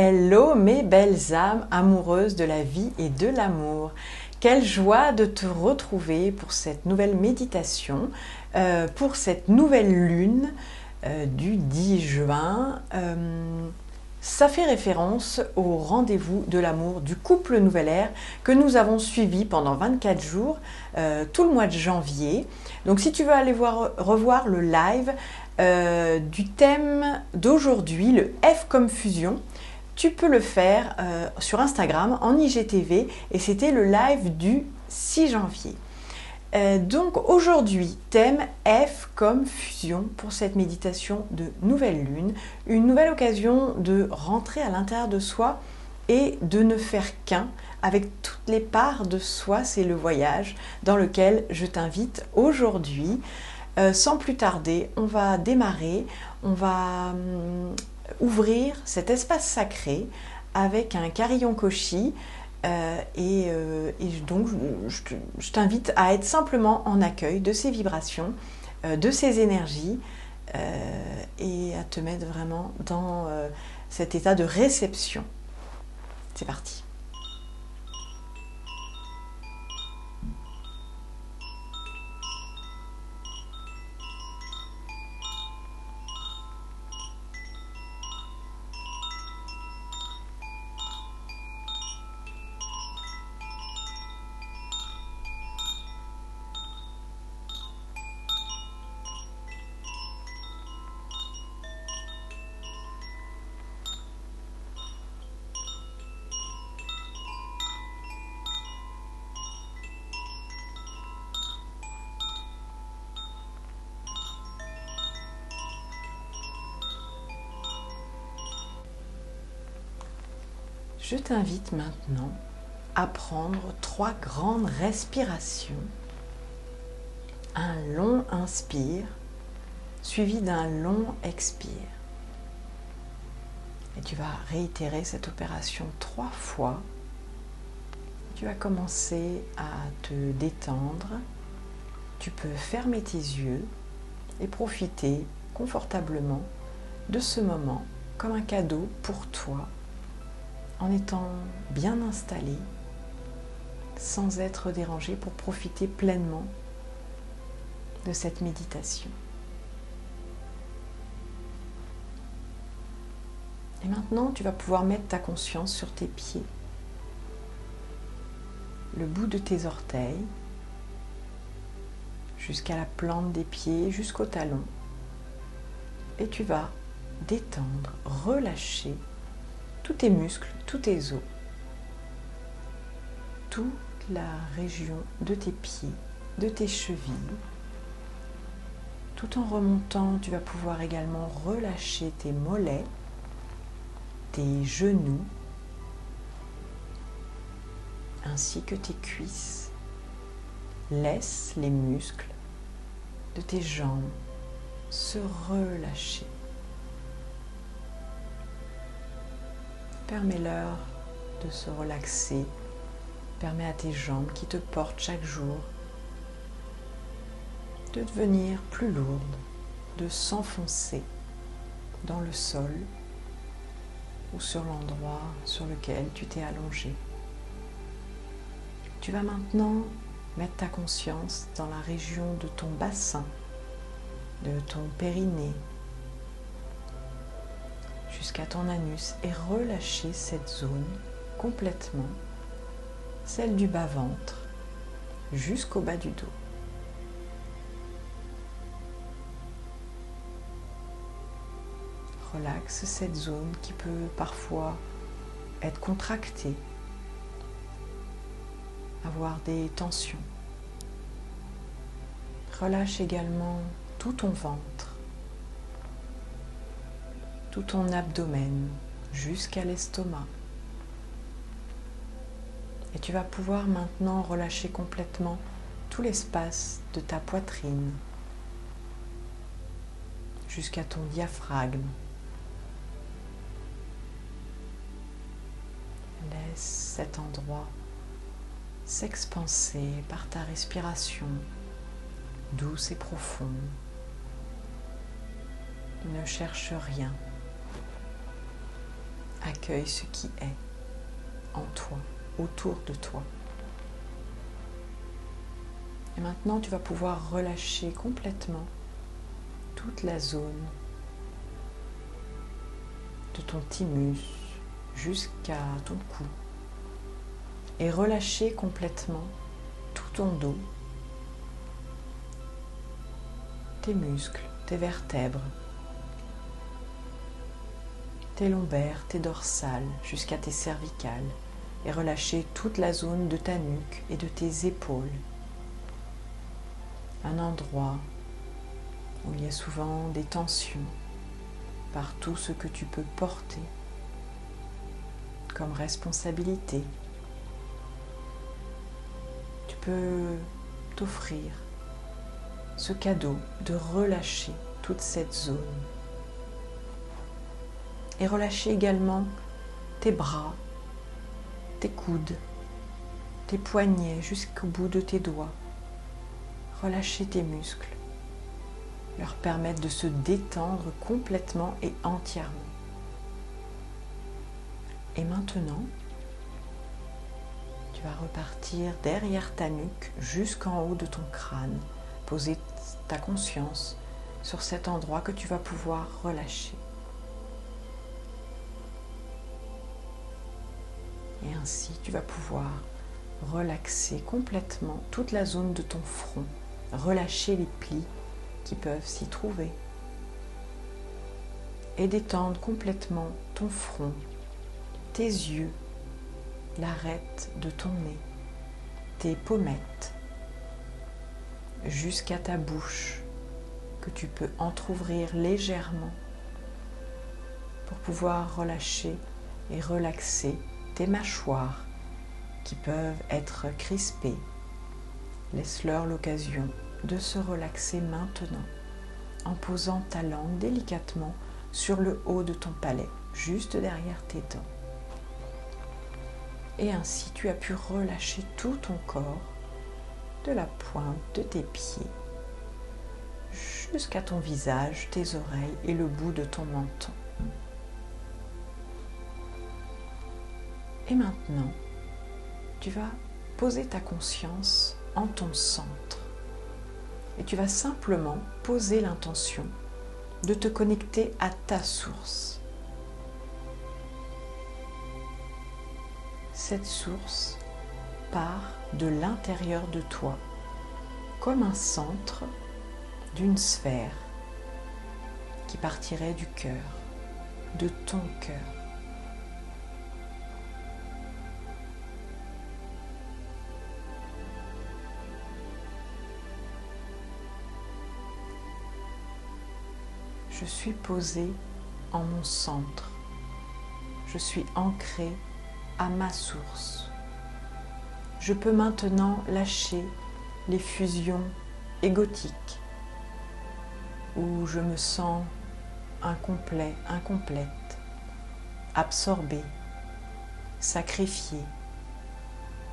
Hello mes belles âmes amoureuses de la vie et de l'amour. Quelle joie de te retrouver pour cette nouvelle méditation, pour cette nouvelle lune du 10 juin. Ça fait référence au rendez-vous de l'amour du couple Nouvelle Ère que nous avons suivi pendant 24 jours, tout le mois de janvier. Donc si tu veux aller revoir le live du thème d'aujourd'hui, le F comme fusion, tu peux le faire sur Instagram en IGTV et c'était le live du 6 janvier. Donc aujourd'hui, thème F comme fusion pour cette méditation de nouvelle lune, une nouvelle occasion de rentrer à l'intérieur de soi et de ne faire qu'un avec toutes les parts de soi. C'est le voyage dans lequel je t'invite aujourd'hui. Sans plus tarder, on va démarrer, on va ouvrir cet espace sacré avec un carillon koshi. Et donc je t'invite à être simplement en accueil de ces vibrations, de ces énergies et à te mettre vraiment dans cet état de réception. C'est parti. Je t'invite maintenant à prendre 3 grandes respirations. Un long inspire suivi d'un long expire. Et tu vas réitérer cette opération 3 fois. Tu vas commencer à te détendre. Tu peux fermer tes yeux et profiter confortablement de ce moment comme un cadeau pour toi, en étant bien installé, sans être dérangé, pour profiter pleinement de cette méditation. Et maintenant, tu vas pouvoir mettre ta conscience sur tes pieds, le bout de tes orteils, jusqu'à la plante des pieds, jusqu'au talon. Et tu vas détendre, relâcher tous tes muscles, tous tes os, toute la région de tes pieds, de tes chevilles. Tout en remontant, tu vas pouvoir également relâcher tes mollets, tes genoux, ainsi que tes cuisses. Laisse les muscles de tes jambes se relâcher. Permets-leur de se relaxer. Permets à tes jambes qui te portent chaque jour de devenir plus lourdes, de s'enfoncer dans le sol ou sur l'endroit sur lequel tu t'es allongé. Tu vas maintenant mettre ta conscience dans la région de ton bassin, de ton périnée, jusqu'à ton anus et relâcher cette zone complètement, celle du bas-ventre, jusqu'au bas du dos. Relaxe cette zone qui peut parfois être contractée, avoir des tensions. Relâche également tout ton ventre, tout ton abdomen jusqu'à l'estomac. Et tu vas pouvoir maintenant relâcher complètement tout l'espace de ta poitrine jusqu'à ton diaphragme. Laisse cet endroit s'expanser par ta respiration douce et profonde. Ne cherche rien. Accueille ce qui est en toi, autour de toi. Et maintenant, tu vas pouvoir relâcher complètement toute la zone de ton thymus jusqu'à ton cou et relâcher complètement tout ton dos, tes muscles, tes vertèbres, tes lombaires, tes dorsales jusqu'à tes cervicales et relâcher toute la zone de ta nuque et de tes épaules. Un endroit où il y a souvent des tensions par tout ce que tu peux porter comme responsabilité. Tu peux t'offrir ce cadeau de relâcher toute cette zone et relâcher également tes bras, tes coudes, tes poignets jusqu'au bout de tes doigts. Relâcher tes muscles, leur permettre de se détendre complètement et entièrement. Et maintenant, tu vas repartir derrière ta nuque jusqu'en haut de ton crâne, poser ta conscience sur cet endroit que tu vas pouvoir relâcher. Et ainsi, tu vas pouvoir relaxer complètement toute la zone de ton front, relâcher les plis qui peuvent s'y trouver et détendre complètement ton front, tes yeux, l'arête de ton nez, tes pommettes, jusqu'à ta bouche que tu peux entrouvrir légèrement pour pouvoir relâcher et relaxer tes mâchoires qui peuvent être crispées. Laisse-leur l'occasion de se relaxer maintenant en posant ta langue délicatement sur le haut de ton palais, juste derrière tes dents. Et ainsi tu as pu relâcher tout ton corps, de la pointe de tes pieds jusqu'à ton visage, tes oreilles et le bout de ton menton. Et maintenant, tu vas poser ta conscience en ton centre. Et tu vas simplement poser l'intention de te connecter à ta source. Cette source part de l'intérieur de toi, comme un centre d'une sphère qui partirait du cœur, de ton cœur. Je suis posée en mon centre. Je suis ancrée à ma source. Je peux maintenant lâcher les fusions égotiques où je me sens incomplet, incomplète, absorbée, sacrifiée,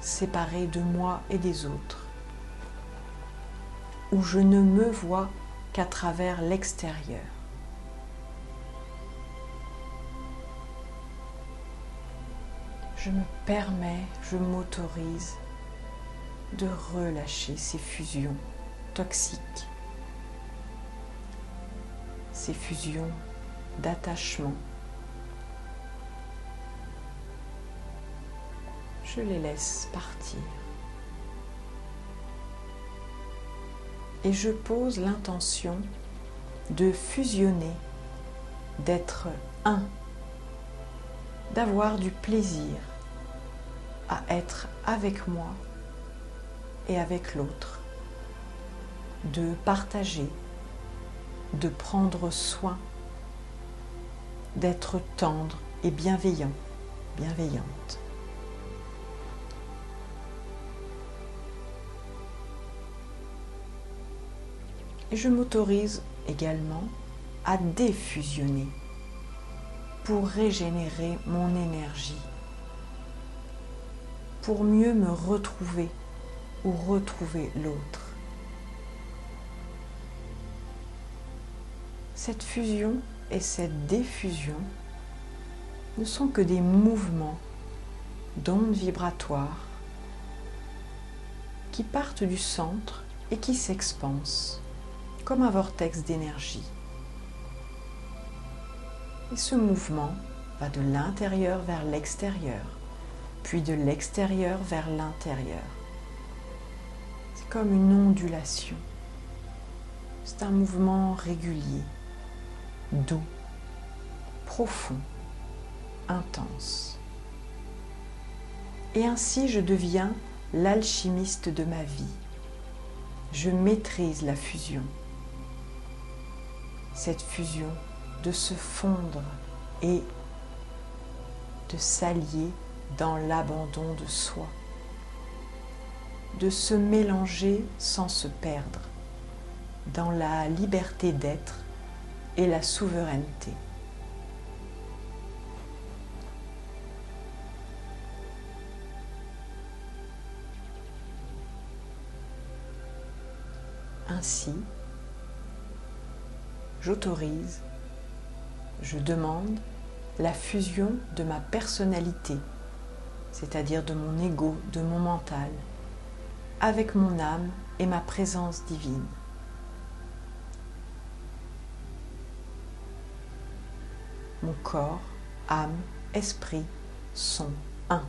séparée de moi et des autres, où je ne me vois qu'à travers l'extérieur. Je me permets, je m'autorise de relâcher ces fusions toxiques, ces fusions d'attachement. Je les laisse partir. Et je pose l'intention de fusionner, d'être un, d'avoir du plaisir à être avec moi et avec l'autre, de partager, de prendre soin, d'être tendre et bienveillant, bienveillante. Et je m'autorise également à défusionner pour régénérer mon énergie, pour mieux me retrouver ou retrouver l'autre. Cette fusion et cette diffusion ne sont que des mouvements d'ondes vibratoires qui partent du centre et qui s'expansent comme un vortex d'énergie. Et ce mouvement va de l'intérieur vers l'extérieur, puis de l'extérieur vers l'intérieur. C'est comme une ondulation. C'est un mouvement régulier, doux, profond, intense. Et ainsi je deviens l'alchimiste de ma vie. Je maîtrise la fusion. Cette fusion de se fondre et de s'allier dans l'abandon de soi, de se mélanger sans se perdre, dans la liberté d'être et la souveraineté. Ainsi, j'autorise, je demande la fusion de ma personnalité, c'est-à-dire de mon ego, de mon mental, avec mon âme et ma présence divine. Mon corps, âme, esprit sont un.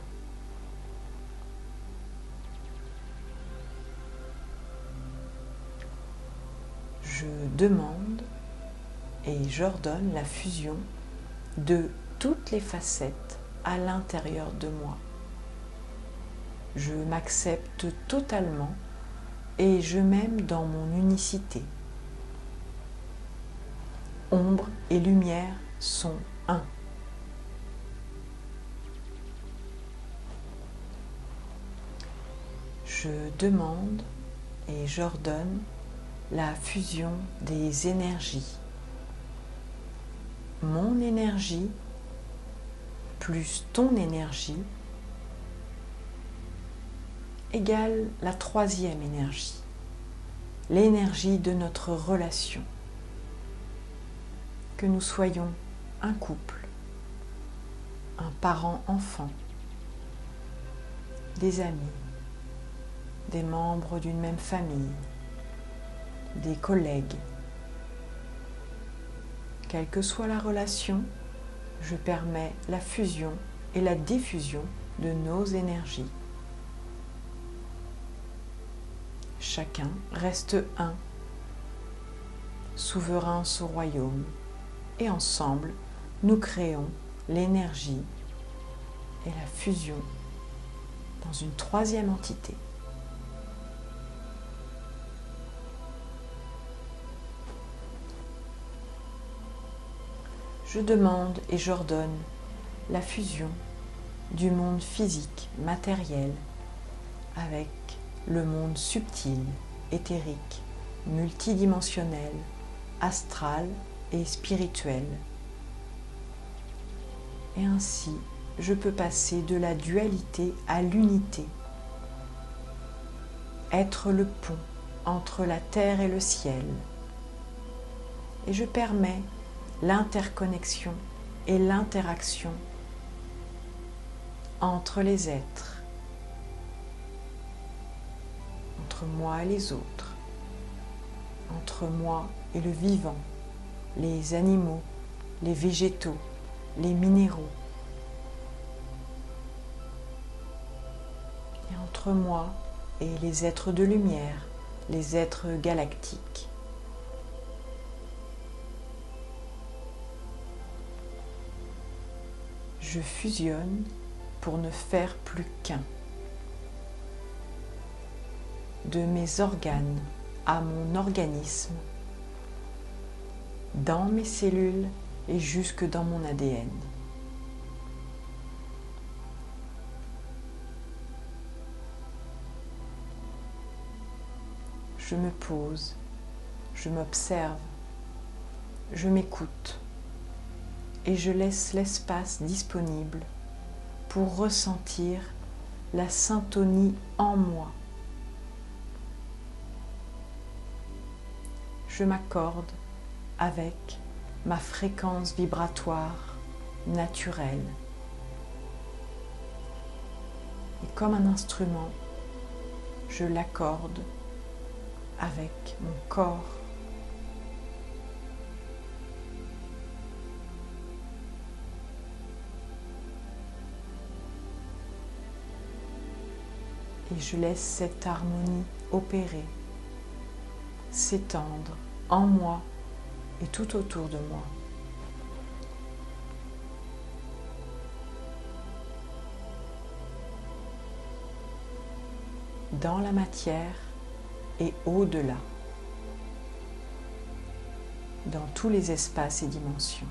Je demande et j'ordonne la fusion de toutes les facettes à l'intérieur de moi. Je m'accepte totalement et je m'aime dans mon unicité. Ombre et lumière sont un. Je demande et j'ordonne la fusion des énergies. Mon énergie plus ton énergie égale la troisième énergie, l'énergie de notre relation. Que nous soyons un couple, un parent-enfant, des amis, des membres d'une même famille, des collègues. Quelle que soit la relation, je permets la fusion et la diffusion de nos énergies. Chacun reste un, souverain en ce royaume, et ensemble, nous créons l'énergie et la fusion dans une troisième entité. Je demande et j'ordonne la fusion du monde physique, matériel, avec le monde subtil, éthérique, multidimensionnel, astral et spirituel. Et ainsi, je peux passer de la dualité à l'unité, être le pont entre la terre et le ciel. Et je permets l'interconnexion et l'interaction entre les êtres, entre moi et les autres, entre moi et le vivant, les animaux, les végétaux, les minéraux, et entre moi et les êtres de lumière, les êtres galactiques. Je fusionne pour ne faire plus qu'un. De mes organes à mon organisme, dans mes cellules et jusque dans mon ADN. Je me pose, je m'observe, je m'écoute et je laisse l'espace disponible pour ressentir la syntonie en moi. Je m'accorde avec ma fréquence vibratoire naturel. Et comme un instrument, je l'accorde avec mon corps. Et je laisse cette harmonie opérer, s'étendre en moi et tout autour de moi. Dans la matière et au-delà, dans tous les espaces et dimensions.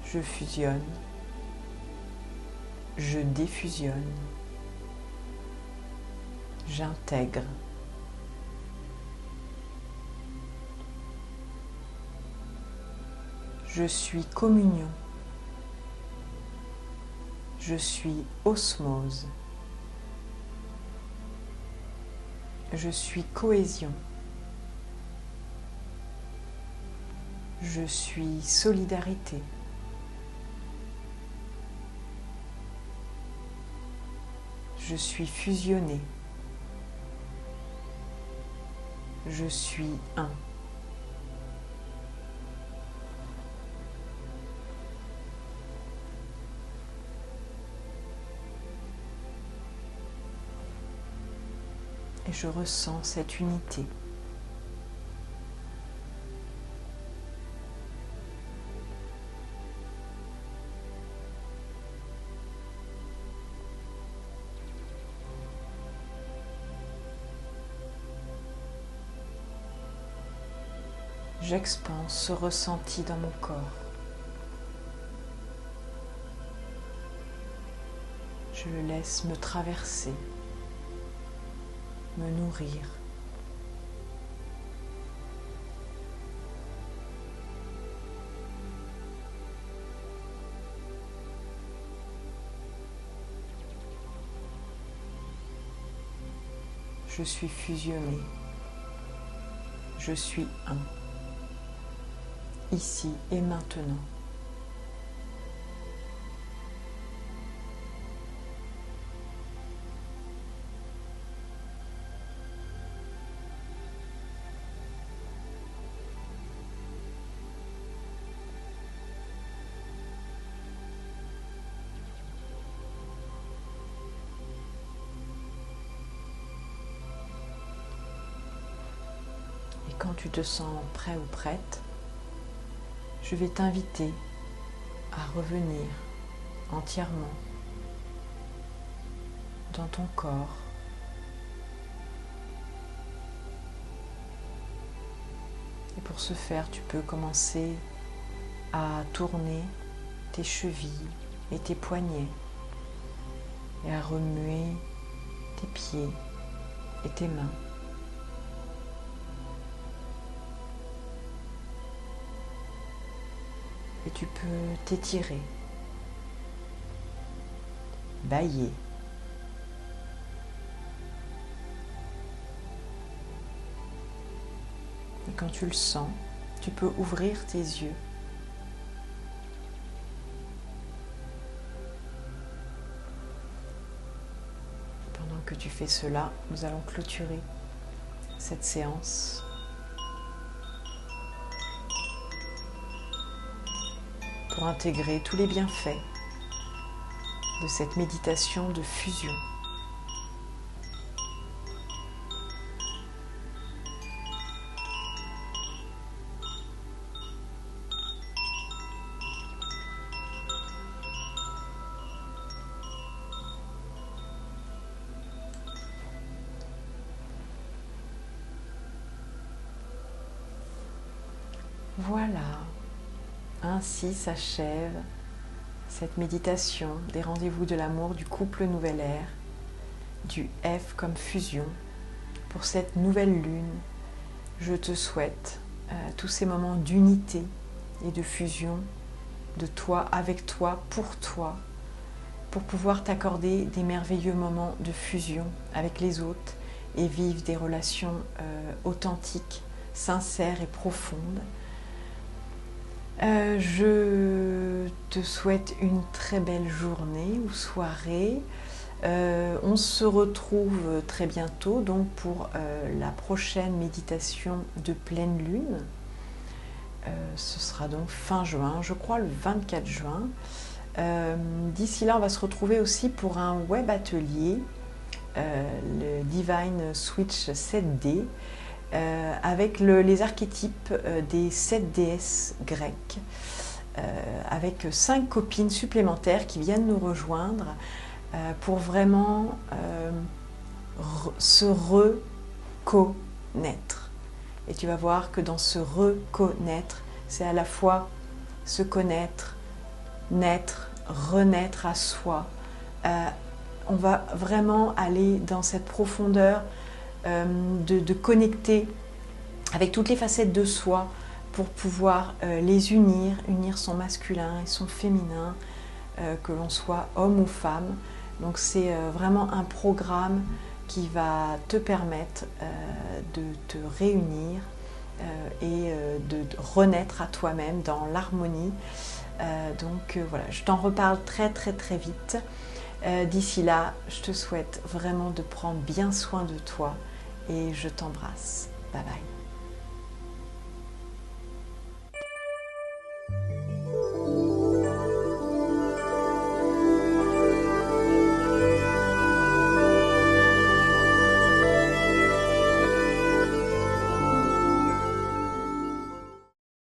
Je fusionne, je défusionne, j'intègre. Je suis communion. Je suis osmose. Je suis cohésion. Je suis solidarité. Je suis fusionné. Je suis un. Et je ressens cette unité. J'expanse ce ressenti dans mon corps. Je le laisse me traverser, me nourrir. Je suis fusionné. Je suis un. Ici et maintenant. Et quand tu te sens prêt ou prête, je vais t'inviter à revenir entièrement dans ton corps. Et pour ce faire, tu peux commencer à tourner tes chevilles et tes poignets et à remuer tes pieds et tes mains. Et tu peux t'étirer, bâiller. Et quand tu le sens, tu peux ouvrir tes yeux. Pendant que tu fais cela, nous allons clôturer cette séance. Pour intégrer tous les bienfaits de cette méditation de fusion. Voilà. Ainsi s'achève cette méditation des rendez-vous de l'amour du couple nouvelle ère, du F comme fusion. Pour cette nouvelle lune, je te souhaite tous ces moments d'unité et de fusion de toi, avec toi, pour pouvoir t'accorder des merveilleux moments de fusion avec les autres et vivre des relations authentiques, sincères et profondes. Je te souhaite une très belle journée ou soirée. On se retrouve très bientôt donc pour la prochaine méditation de pleine lune. Ce sera donc fin juin, je crois le 24 juin. D'ici là, on va se retrouver aussi pour un web atelier, le Divine Switch 7D, avec les archétypes des 7 déesses grecques, avec 5 copines supplémentaires qui viennent nous rejoindre pour vraiment se reconnaître. Et tu vas voir que dans se reconnaître, c'est à la fois se connaître, naître, renaître à soi. On va vraiment aller dans cette profondeur de connecter avec toutes les facettes de soi pour pouvoir les unir son masculin et son féminin, que l'on soit homme ou femme. Donc c'est vraiment un programme qui va te permettre de te réunir et de renaître à toi-même dans l'harmonie. Donc voilà, je t'en reparle très vite. D'ici là, je te souhaite vraiment de prendre bien soin de toi et je t'embrasse. Bye bye.